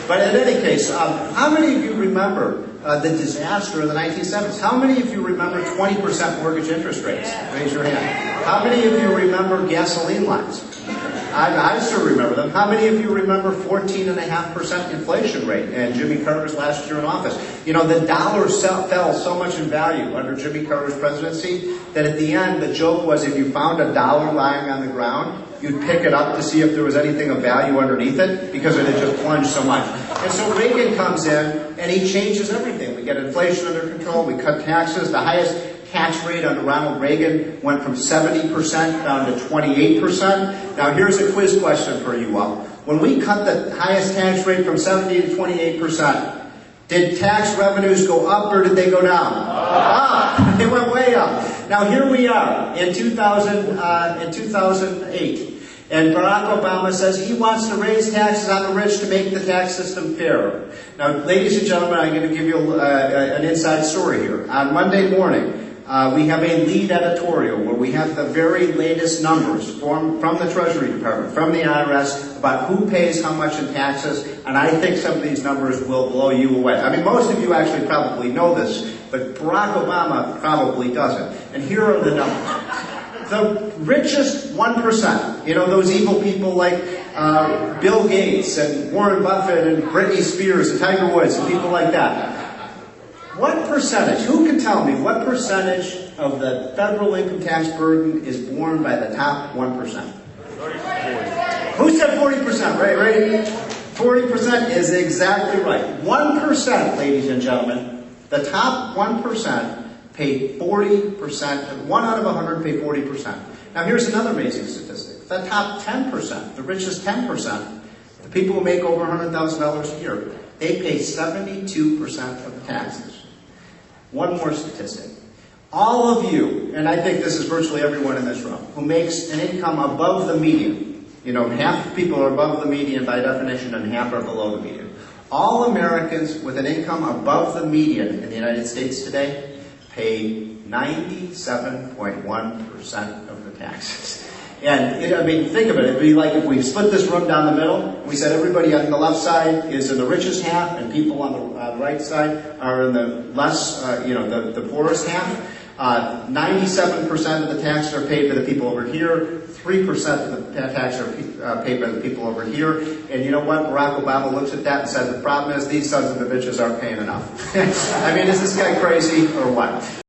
But in any case, how many of you remember the disaster of the 1970s? How many of you remember 20% mortgage interest rates? Raise your hand. How many of you remember gasoline lines? I still remember them. How many of you remember 14.5% inflation rate and Jimmy Carter's last year in office? You know, the dollar fell so much in value under Jimmy Carter's presidency that at the end the joke was if you found a dollar lying on the ground, you'd pick it up to see if there was anything of value underneath it because it had just plunged so much. And so Reagan comes in and he changes everything. We get inflation under control, we cut taxes. The highest tax rate under Ronald Reagan went from 70% down to 28%. Now here's a quiz question for you all. When we cut the highest tax rate from 70 to 28%, did tax revenues go up or did they go down? Up. They went way up. Now here we are in 2008. And Barack Obama says he wants to raise taxes on the rich to make the tax system fairer. Now, ladies and gentlemen, I'm going to give you an inside story here. On Monday morning, we have a lead editorial where we have the very latest numbers from the Treasury Department, from the IRS, about who pays how much in taxes, and I think some of these numbers will blow you away. I mean, most of you actually probably know this, but Barack Obama probably doesn't. And here are the numbers. The richest 1%, you know, those evil people like Bill Gates and Warren Buffett and Britney Spears and Tiger Woods and people like that. What percentage, who can tell me, what percentage of the federal income tax burden is borne by the top 1%? 40%. Who said 40%? Right? 40% is exactly right. 1%, ladies and gentlemen, the top 1% pay 40%, 1 out of 100 pay 40%. Now here's another amazing statistic. The top 10%, the richest 10%, the people who make over $100,000 a year, they pay 72% of the taxes. One more statistic. All of you, and I think this is virtually everyone in this room, who makes an income above the median, you know, half the people are above the median by definition and half are below the median. All Americans with an income above the median in the United States today pay 97.1% of the taxes. And, I mean, think of it. It'd be like if we split this room down the middle. We said everybody on the left side is in the richest half, and people on the right side are in the less, the poorest half. 97% of the taxes are paid by the people over here. 3% of the taxes are paid by the people over here. And you know what? Barack Obama looks at that and says, the problem is these sons of the bitches aren't paying enough. I mean, is this guy crazy or what?